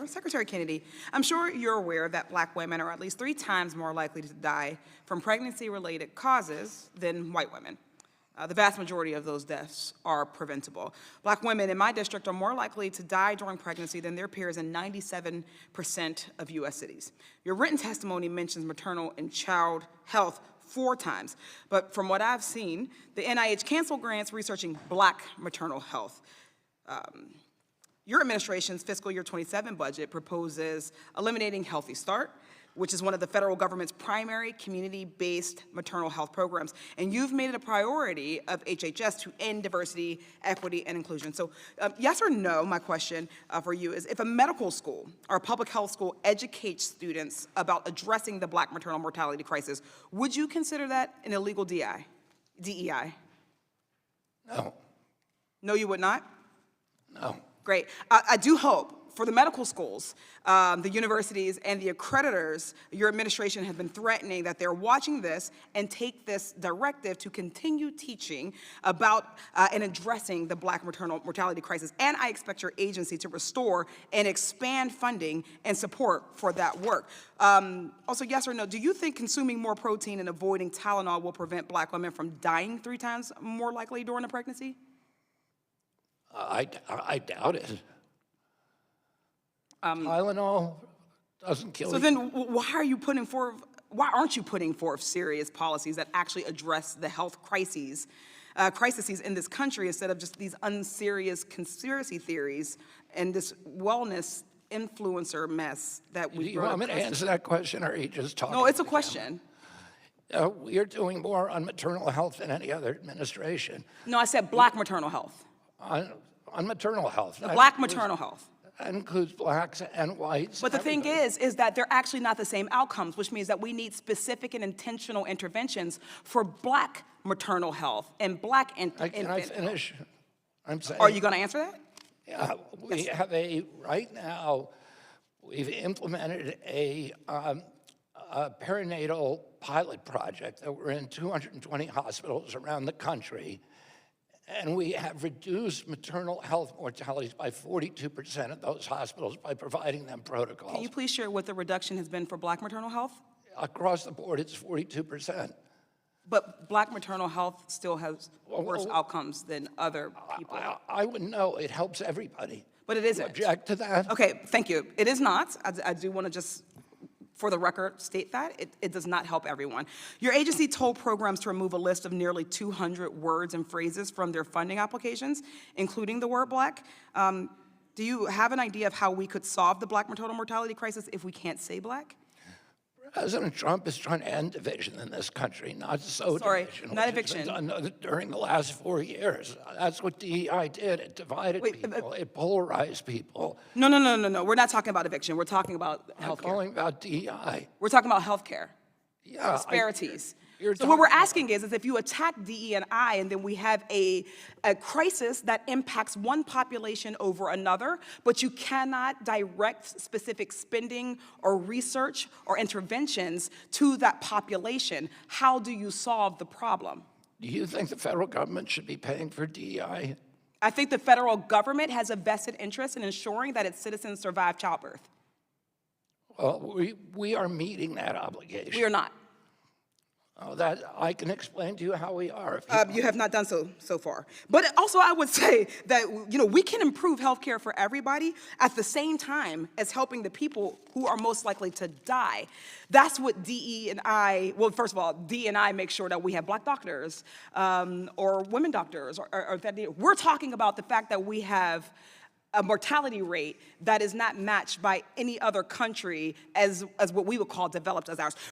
Secretary Kennedy, I'm sure you're aware that Black women are at least 3 times more likely to die from pregnancy-related causes than white women. The vast majority of those deaths are preventable. Black women in my district are more likely to die during pregnancy than their peers in 97% of U.S. cities. Your written testimony mentions maternal and child health 4 times, but from what I've seen, the NIH canceled grants researching Black maternal health. Your administration's fiscal year 27 budget proposes eliminating Healthy Start, which is one of the federal government's primary community-based maternal health programs. And you've made it a priority of HHS to end diversity, equity, and inclusion. So yes or no, my question for you is, if a medical school or a public health school educates students about addressing the Black maternal mortality crisis, would you consider that an illegal DEI? No. No, you would not? No. Great. I do hope for the medical schools, the universities, and the accreditors, your administration has been threatening that they're watching this and take this directive to continue teaching about and addressing the Black maternal mortality crisis. And I expect your agency to restore and expand funding and support for that work. Also, yes or no, do you think consuming more protein and avoiding Tylenol will prevent Black women from dying 3 times more likely during a pregnancy? I doubt it. Tylenol doesn't kill you. So then why aren't you putting forth serious policies that actually address the health crises in this country instead of just these unserious conspiracy theories and this wellness influencer mess that we You want me to answer that question, or are you just talking? No, it's a question. We are doing more on maternal health than any other administration. No, I said Black maternal health. On maternal health. Black maternal health. That includes Blacks and whites. But the thing is that they're actually not the same outcomes, which means that we need specific and intentional interventions for Black maternal health and Black infant. Can I finish? I'm saying. Are you going to answer that? Yeah, we have right now, we've implemented a perinatal pilot project that we're in 220 hospitals around the country. And we have reduced maternal health mortalities by 42% at those hospitals by providing them protocols. Can you please share what the reduction has been for Black maternal health? Across the board, it's 42%. But Black maternal health still has worse outcomes than other people. I wouldn't know. It helps everybody. But it isn't. You object to that? Okay, thank you. It is not. I do want to just, for the record, state that. It does not help everyone. Your agency told programs to remove a list of nearly 200 words and phrases from their funding applications, including the word Black. Do you have an idea of how we could solve the Black maternal mortality crisis if we can't say Black? President Trump is trying to end division in this country, not division. Not eviction. Done during the last 4 years. That's what DEI did. It divided people. It polarized people. No. We're not talking about eviction. We're talking about health care. I'm calling about DEI. We're talking about health care. Yeah. Disparities. So what we're asking is if you attack DE&I and then we have a crisis that impacts one population over another, but you cannot direct specific spending or research or interventions to that population, how do you solve the problem? Do you think the federal government should be paying for DEI? I think the federal government has a vested interest in ensuring that its citizens survive childbirth. Well, we are meeting that obligation. We are not. Oh, that I can explain to you how we are. You have not done so far. But also I would say that, we can improve healthcare for everybody at the same time as helping the people who are most likely to die. That's what DE&I, well, first of all, DE&I makes sure that we have Black doctors or women doctors. We're talking about the fact that we have a mortality rate that is not matched by any other country as what we would call developed as ours.